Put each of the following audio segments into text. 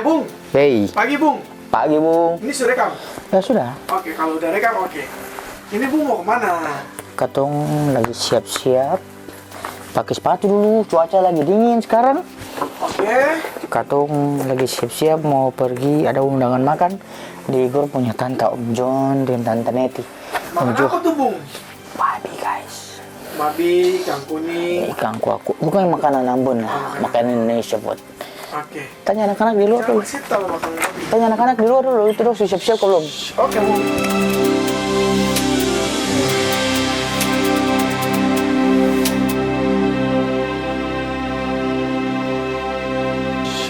Bung. Hey. Pagi Bung. Pagi Bung. Ini sudah rekam? Ya sudah. Oke, kalau udah rekam oke. Ini Bung mau kemana? Katong lagi siap-siap. Pakai sepatu dulu, cuaca lagi dingin sekarang. Oke. Katong lagi siap-siap mau pergi, ada undangan makan di Igor punya tante Om John dan tante Neti. Makan apa tuh Bung? Babi guys. Babi, ikan kuning. Ikan kuku. Bukan makanan Ambon lah, makanan Indonesia buat. Oke. Tanya anak-anak di luar dulu. Masih tahu makan babi. Tanya anak-anak di luar dulu, itu dong siap-siap belum? Oke Bung.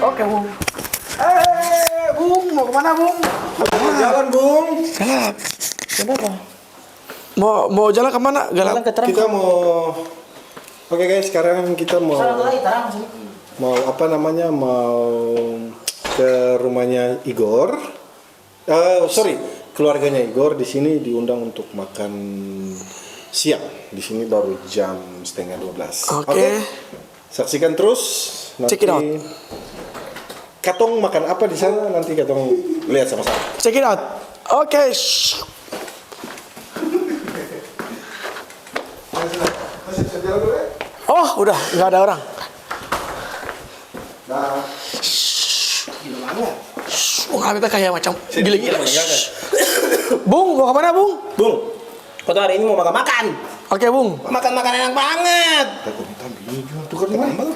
Oke Bung. Bung, mau kemana Bung? Mau jalan Bung. Salah. Kenapa? Mau jalan kemana? Jalan ke Terang. Kita mau Oke guys, sekarang kita mau apa namanya? Mau ke rumahnya Igor. Keluarganya Igor di sini diundang untuk makan siang. Di sini baru jam 11:30. Oke. Saksikan terus nanti. Check it out. Katong makan apa di sana nanti katong lihat sama-sama. Check it out. Oke. Oh, udah nggak ada orang. Nah, Wah, kita kayak macam gila-gila. Bung, mau kemana Bung? Bung, foto hari ini mau makan-makan. Oke Bung. Makan-makan enak banget. tukar di mana?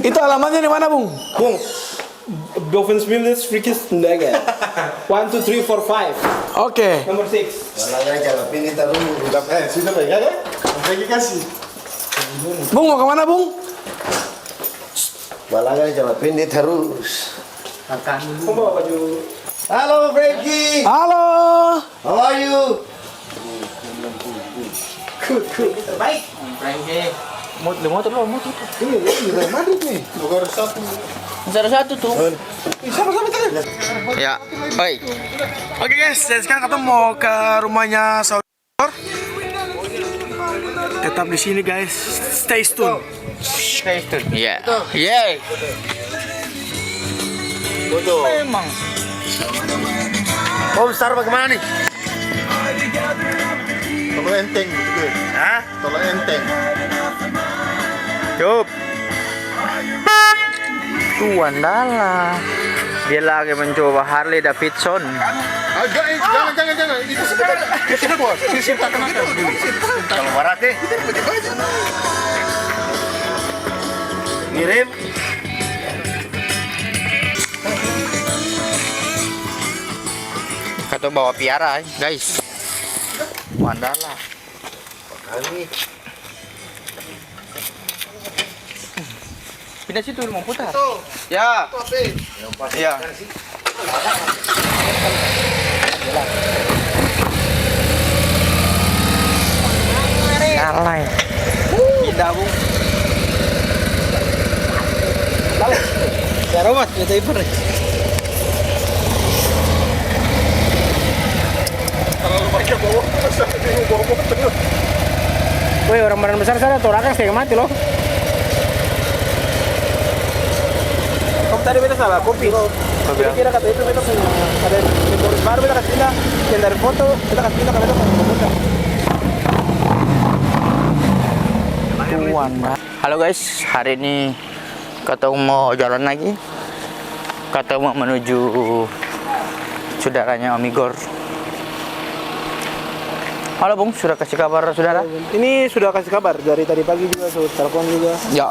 Itu alamatnya di mana Bung? Bung, Bovenswimnes Frikis Nugget. 1, 2, 3, 4, 5. Oke. Nomor 6. Walau jangan pilih taruh. Sudah pegang ya? Lagi kasih. Bung, mau kemana Bung? Balangan jangan pilih terus. Kamu bawa baju. Halo Frankie. Halo. How are you? Terbaik. Motor lo, motor. Ini Real Madrid nih. Nomor 1. Ada satu tuh. Sama-sama tadi. Ya. Baik. Oke guys, jadi sekarang kita mau ke rumahnya saudara. Tetap di sini guys. Stay tune. Ya. Yeay. Betul. Memang. Om Star bagaimana nih? Tolo enteng gitu. Hah? Tolo enteng. Cup. Tuh Wandala. Dia lagi mencoba Harley Davidson. Jangan. Itu sebentar. Kita bos. Kita kena dulu. Kalau barat deh. Ngirim. Kata bawa piara, guys. Wandala. Kali. Pindah situ mau putar. Ya. Ya. Salah ya. Pindah Bung. Ya Romat, kita iper nih. Terlalu banyak bawa motor. Woi, orang badan besar sana torakan setengah mati loh. Kamu tadi beta salah kopi. Jadi kira kata itu beta punya ada tulis baru beta kasih pindah. Yang dari foto beta kasih pindah ke beta mau komputer. Halo guys, hari ini Katong mau jalan lagi. Katong mau menuju saudaranya Om Igor. Halo Bung, sudah kasih kabar saudara? Ini sudah kasih kabar dari tadi pagi juga, sudah telepon juga. Ya.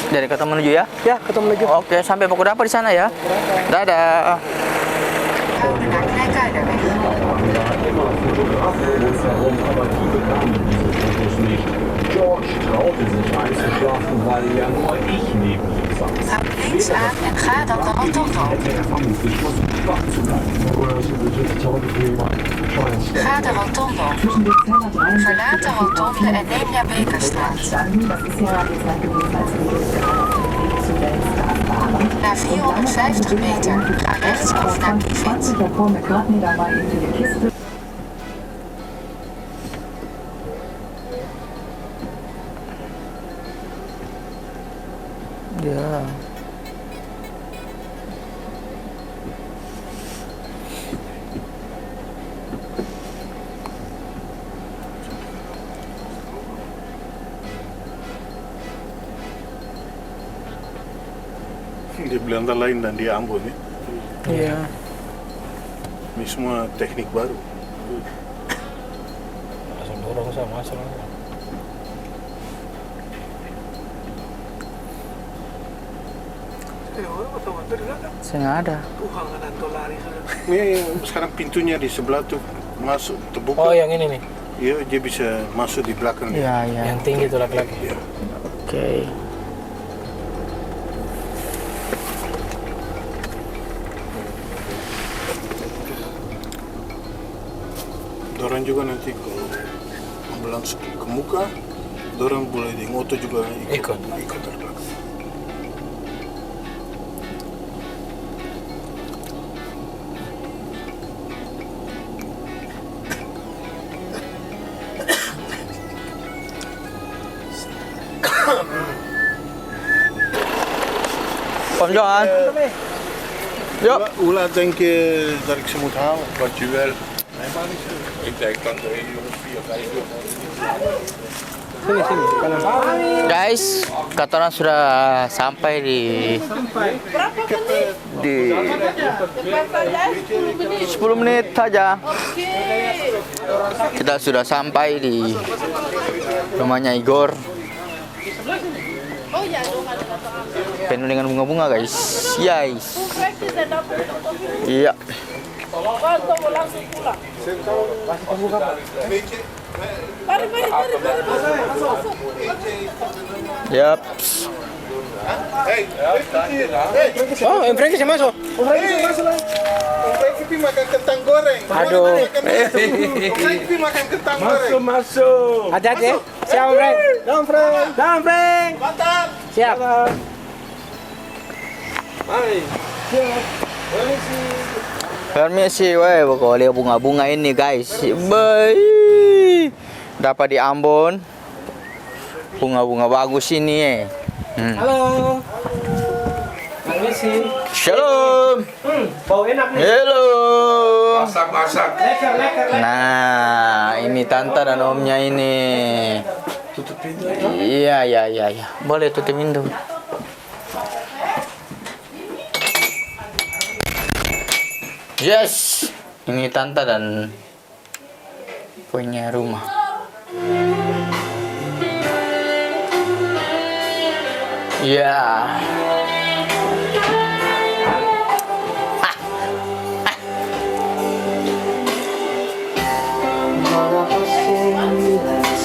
Dari Katong menuju ya? Ya, ketemu lagi. Oke, sampai pukul berapa di sana ya? Dadah. George traute sich einzuschlafen, weil ja nur ich neben ihm saß. Hou links aan en ga dan de rotonde op. Hätte er vermutlich versucht, wach zu bleiben. Ga de rotonde op. Verlaat de rotonde en neem naar Bekerstraat. Na 450 meter, ga rechtsaf naar Kivit. Ya. Di Belanda lain dan di Ambon ya. Iya. Ini semua teknik baru. Langsung dorong sama masuk. Saya ada. Ini sekarang pintunya di sebelah tuh masuk terbuka. Oh, yang ini nih. Iya, dia bisa masuk di belakang. Iya, iya. Yang tinggi itu laki-laki. Oke. Dorang juga nanti kalau ambulans ke muka, dorang boleh di moto juga ikut dari belakang. Om Johan. Yuk. Ulah denken dat ik ze moet halen. Wat je wil. Ik denk dan de hele jongens 4, 5 uur. Guys, kata orang sudah sampai di 10 menit saja. Kita sudah sampai di rumahnya Igor. Penuh dengan bunga-bunga guys. Yes. Iya. Yap. Oh, yang Frankie saya masuk. Frankie makan kentang goreng. Aduh. Frankie makan kentang goreng. Masuk. Hati-hati. Siap, Frank. Down, Frank. Down, Frank. Mantap. Siap. Permisi, weh, pokoknya bunga-bunga ini guys. Baik. Dapat di Ambon. Bunga-bunga bagus ini. Halo. Permisi. Shalom. Bau enak nih. Hello. Masak-masak. Leker. Nah, ini tante dan omnya ini. Tutup pintu. Iya. Boleh tutup pintu. Yes. Ini tante dan punya rumah. Ya.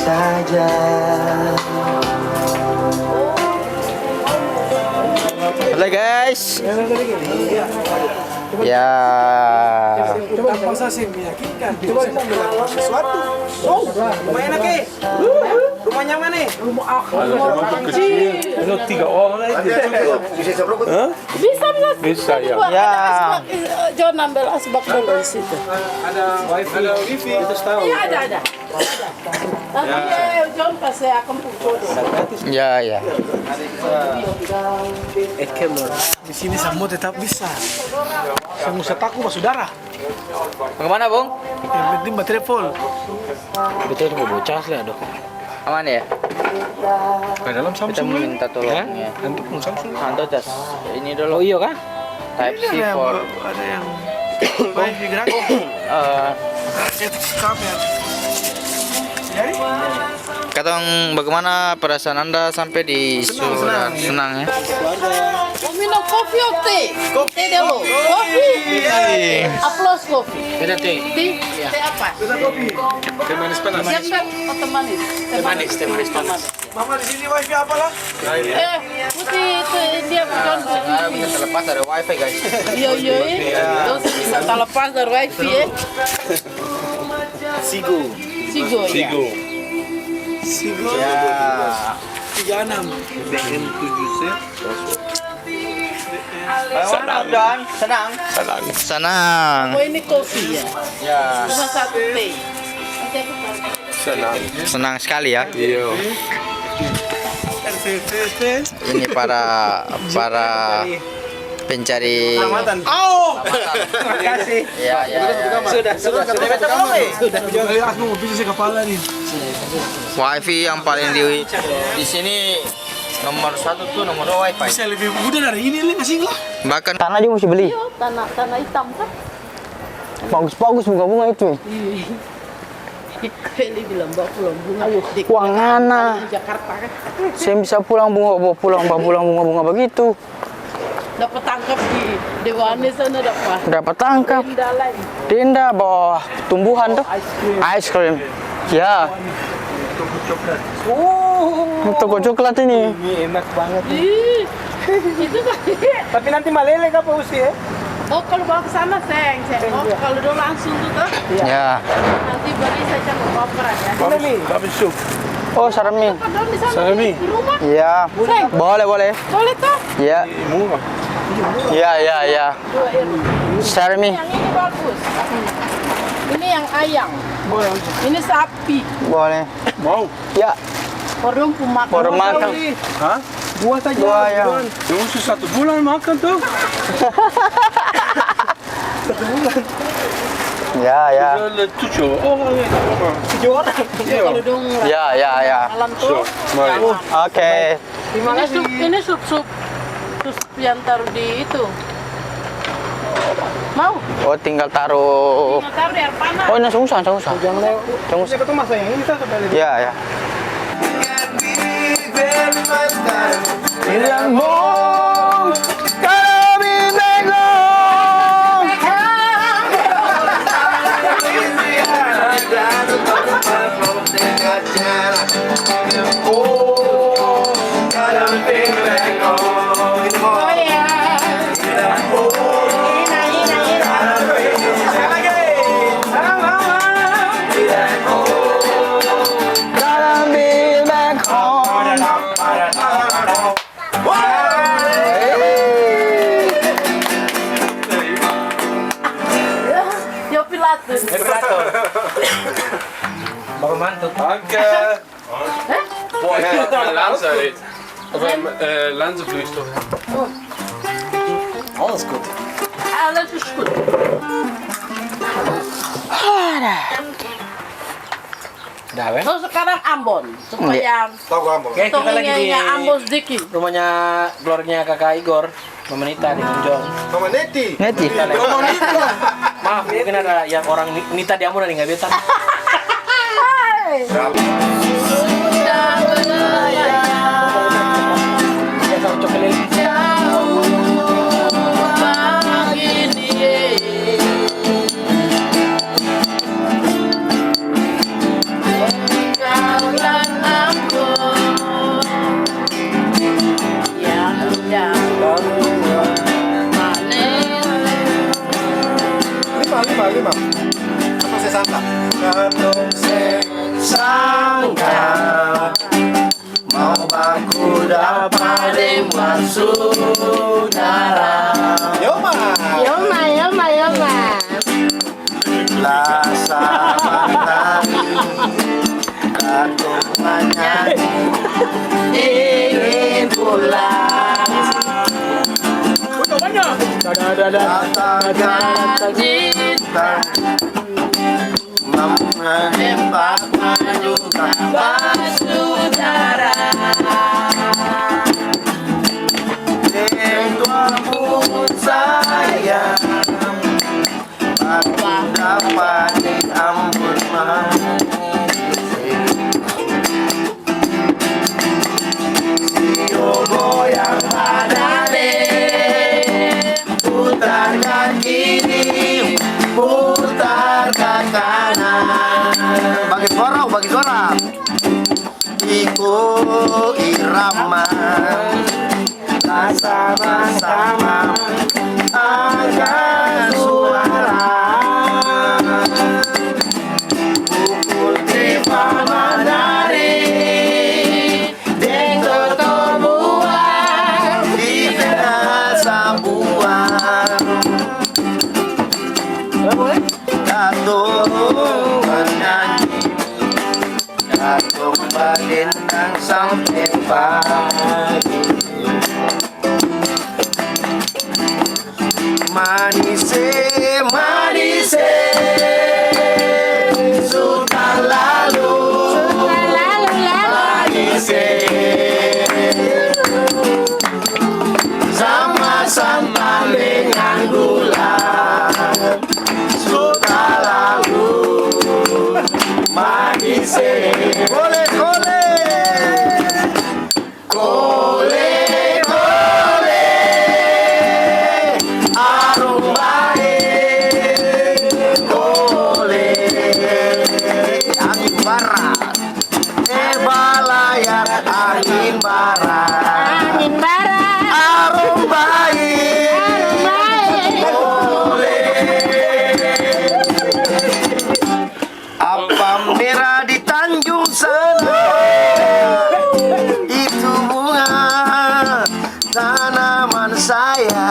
Saja. Halo guys. Ya. Coba puasa sih meyakinkan. Coba kita melakukan sesuatu. Oh, rumahnya enak ya? Rumahnya mana? Rumah aku. Ini 3 orang aja. Bisa belas. Bisa ya. Ya. John ambil asbak dulu di situ. Ada wifi, itu tahu. Iya ada. Nanti John kasih akan pukul. Ya. Di sini semua tetap bisa. Semua setaku mas saudara. Kemana, Bung? Yang penting baterai full. Betul mau bocah lah dok. Aman ya? Ke dalam Kita Samsung. minta tolong ya. Untuk Samsung. Anto jas. Ini dulu. Oh iya kan? Type C for Ada yang wifi gratis. Kamera. Katong, bagaimana perasaan Anda sampai di Sudan? Senang ya? Mau minum kopi atau teh? Teh dulu. Kopi. Aplaus kopi. Beda teh. Teh apa? Teh manis panas. Siap atau manis? Teh manis panas. Mama di sini wifi apa lah? Putih itu dia bukan putih. Sekarang bisa terlepas dari wifi guys. Iya. Terus bisa terlepas dari wifi ya. Sigo. Sigo ya. Ya. 36. Senang dan senang. Senang. Oh ini kopi ya. Ya. Cuma satu teh. Nanti aku tahu. Senang sekali ya. Iya. Ini para pencari. Oh, terima kasih. Ya. Sudah. Jangan aku mau pisah kepala nih. Wifi yang paling di sini Nomor 1 tuh nomor 2 wifi. Bisa lebih mudah dari ini kasih lah. Bahkan tanah juga mesti beli. Iya, tanah hitam kan. Bagus-bagus bunga-bunga itu. Eli bilang bawa pulang bunga. Di Uang anak. Jakarta kan. Saya bisa pulang pulang bunga-bunga begitu. Dapat tangkap di Dewane sana dapat. Dapat tangkap. Indah lain. Dinda bawah tumbuhan tuh. Ice cream. Ya. Toko coklat ini. Ini enak banget. Ih, itu kan. Tapi nanti malele kah Pak Usi ya? Oh, kalau bawa ke sana seng. Oh, kalau udah langsung tuh. Ya. Nanti beri saja ke koperan ya. Ini Tapi sup. Oh, sarmi. Padahal di sana Sarmi. di rumah. Iya. Boleh. Boleh toh? Ya. Murah. Ya. 2 euro. Sarmi. Yang ini bagus. Ini yang ayam. Ini sapi. Boleh. Mau. Ya. Orang pemakan. Orang makan. Hah? buat aja. Dua ayam. Ya mesti 1 bulan makan tuh. Ya. Tujuh orang ini. 7 orang. Kalau dong Ya. malam tuh. Mari. Oke. Terima kasih. Ini sup yang taruh di itu. Mau? Oh, tinggal taruh. Tinggal taruh di air panas. Oh, ini susah. Jangan lewat. Siapa tuh masa yang ini kita sudah lihat. Ya. Bilang home, kami bengong. Oh ya. Gotta be back home. Yo Pilatus. Baru mantap. Danke. Boah, ich hab meine Lanze erlebt. Auf einem Lanseflüchtung. Alles gut. Alles ist gut. Dah, Ben. So sekarang Ambon supaya Tahu kamu? Oke, kita lagi di tongengnya Ambon sedikit. rumahnya keluarganya kakak Igor, Mama Nita di Munjong. Mama Neti. Neti. Maaf, mungkin ada yang orang Nita di Ambon ada nggak beta. Sudah berlayar Ya, sama coklat. jauh begini. Pergaulan Ambon yang jauh manis. 5. Apa saya sangka? Katong sangka mau baku dapat masuk darah. Yoma. Yoma. Lasa mentari katong menyanyi Ingin pulang. katakan Cinta menembak maju bersaudara. Dua pun sayang aku dapat di Ambon Sio goyang badane putarkan kiri putarkan kanan bagi suara ikut irama sama-sama angkat suara pukul tiba menari dengkot buang di tengah sambuan Datung menyanyi Datung balintang sampai pagi Manise sudah lalu Manise dengan gula suka lalu manis kole kole kole kole arum baik kole angin barat balayar angin barat arum baik kole apa merah di Tanjung sana itu bunga tanaman saya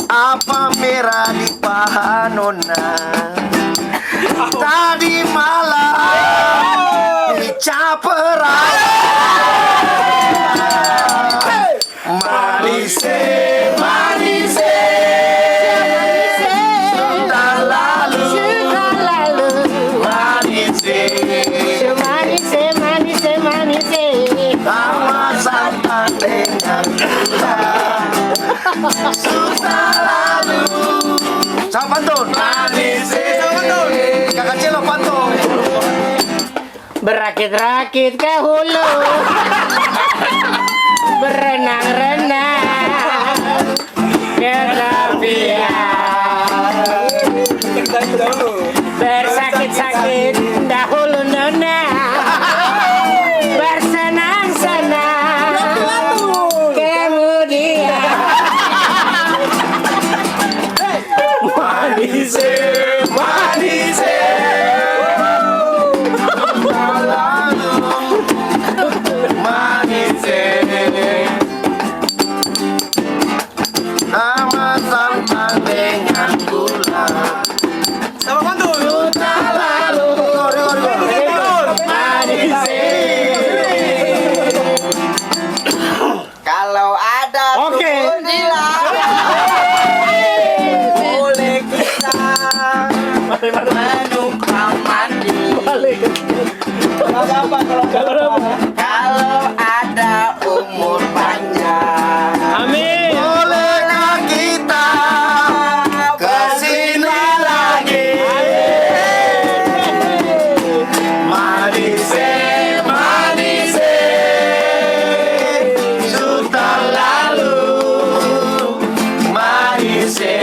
apa merah di Pahanona tadi malam di Caperan manise manise sudah lalu manise sama santan dengan gula sudah lalu sama pantun manise kakak Celo pantun Berakit-rakit ke hulu, berenang-renang ke tepian, bersakit-sakit dahulu nona, bersenang-senang kemudian. Manise, manise nama santan dengan gula sama pantun sudah lalu manise kalau ada kundilan boleh kita menumpang mandi kalau ada umur panjang Amin. bolehkah kita kesini lagi manise manise sudah lalu manise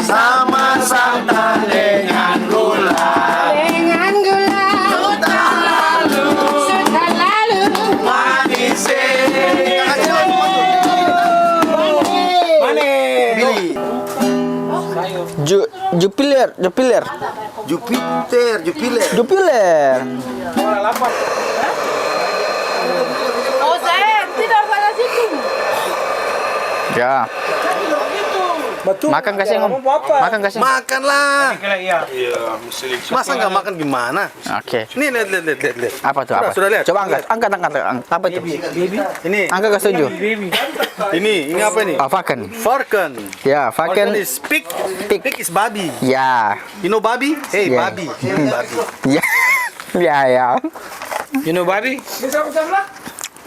sama santan dengan gula manise Jupiler. Jupiter Oh, saya tidak pada situ. Ya. Makan kasih ngom. Makan kasih. makanlah Iya, mesti masa nggak makan gimana Oke. nih lihat Apa tuh? Apa? Sudah lihat? Coba angkat. Apa itu? ini Angkat ke 7. ini apa ini Falcon. Falcon Ya, Falcon. is pig Pig. pig is babi Ya. you know babi hey Yeah. babi babi Ya. Ya. You know babi?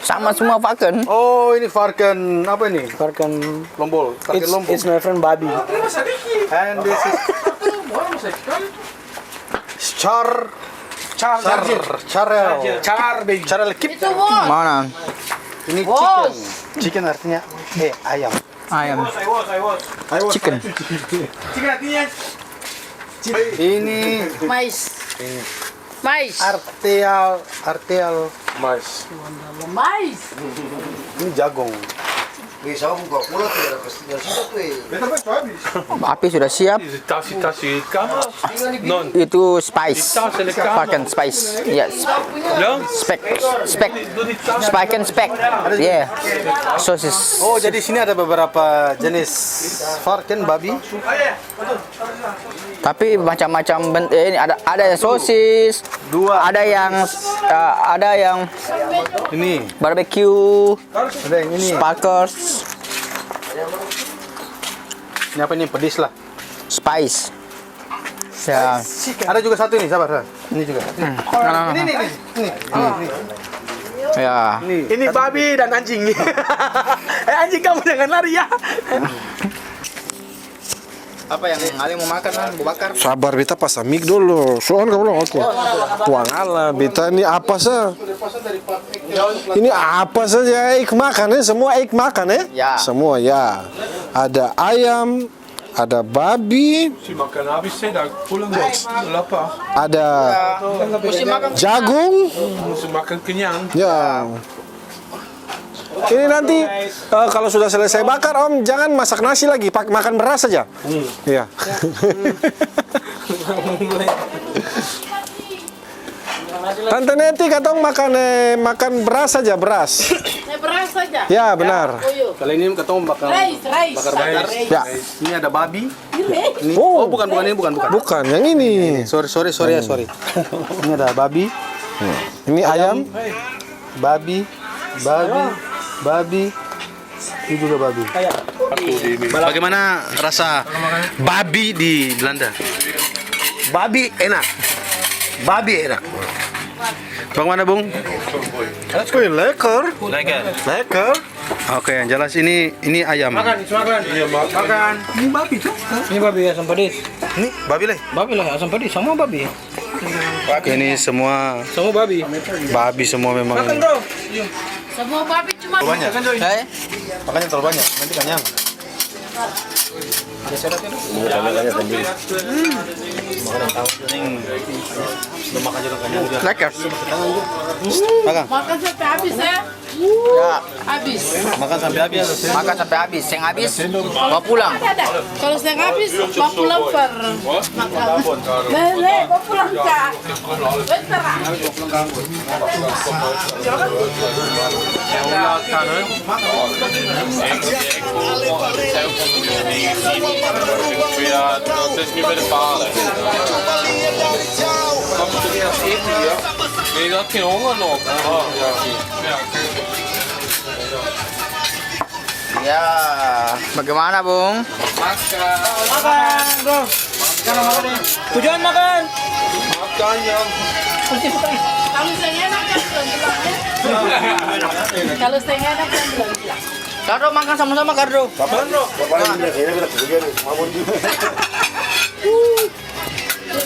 Sama semua Falcon. oh ini Falcon apa ini Falcon lombol Falcon lombol It's my friend Babi. and this is charel kip Itu bos. Mana? ini Bos. chicken artinya ayam Ayam. Chicken. ini Mais. Mais. artial mais. Mais. ini jagung Api sudah siap. Tasi kamu. Non. Itu spice. Falcon spice. Yes. Yang? Spek. Spek. Yeah. Sosis. oh jadi sini ada beberapa jenis Falcon babi Tapi macam-macam ini ada yang sosis, dua ada yang ini barbecue, ada yang ini sparkers, ini apa ini pedis lah spice. Ya. ada juga satu ini sabar ini juga Nah. ini Ya. Ini babi dan anjing. Anjing kamu jangan lari ya. Apa yang Ali mau makan kan? Mau bakar. Sabar beta pas mic dulu. Soalnya kamu oke. Tuang ala beta ini apa sih? Ini apa saja ik makan ya? Semua ik makan ya? Ya. Semua ya. Ada ayam, ada babi, Si makan habis saya dah pulang bos. Lapar. ada Mesti makan. jagung. Mesti makan kenyang. Ya. Ini nanti kalau sudah selesai bakar Om jangan masak nasi lagi, makan beras saja. Iya. Tante Neti katong makan beras saja, beras. Beras saja. Ya, benar. Kalau ini ketemu bakar Rice. bakar. Ya. Ini ada babi. Oh, Bukan ini bukan. bukan yang ini. Sorry. Ini ada babi. Ini ayam. Babi. Ini juga babi. Bagaimana rasa babi di Belanda? Babi enak. Bagaimana Bung? Lekker. Lekker. Oke, yang jelas ini ayam. Makan. Ini babi tuh. Ini babi asam pedis. Ini babi leh. Babi lah asam pedis, semua babi. Ini semua Semua babi. babi semua memang. Makan bro. Semua babi cuma Banyak. Makanya terlalu banyak, nanti kenyang. Lekker. makan sampai habis ya. Ya. Habis. Makan sampai habis. Makan sampai habis. Yang habis mau pulang. Ada. Kalau setengah habis, mau pulang per makan. Lele, mau pulang kak. Bentar. Dat is nu bij de palen. Wat moet je eerst eten hier? Nee, dat had geen honger nog. Ya. Bagaimana Bung? Makan bro. Tujuan makan. Makan yang Kalau setengah enak kan bilang. Kalau setengah enak kan bilang. Kardo makan sama-sama Kardo.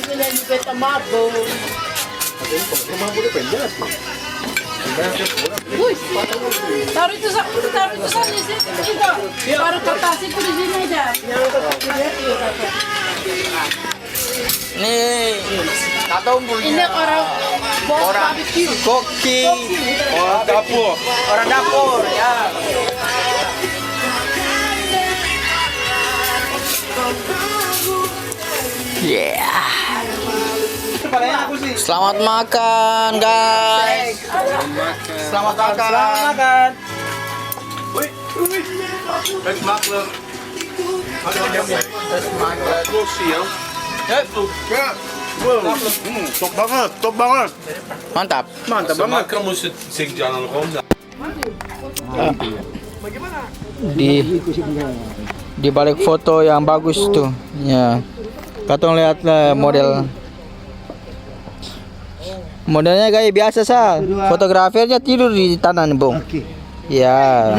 Bilang juga tamabo. Wih, taruh itu sana di situ. Baru kertas itu di sini aja. Nih. Tato Ini orang bos barbecue. Koki. orang dapur. Orang dapur ya. Yeah. Selamat makan guys. Selamat makan. Het makkelijk. Klossie, hè? Top banget. Mantap. Mantap banget. Makkelijk moest het zich jangan rond. Di balik foto yang bagus tuh. Ya. Katong lihat model. Modelnya kayak biasa sah. Fotografernya tidur di tanah nih, Bung. Ya.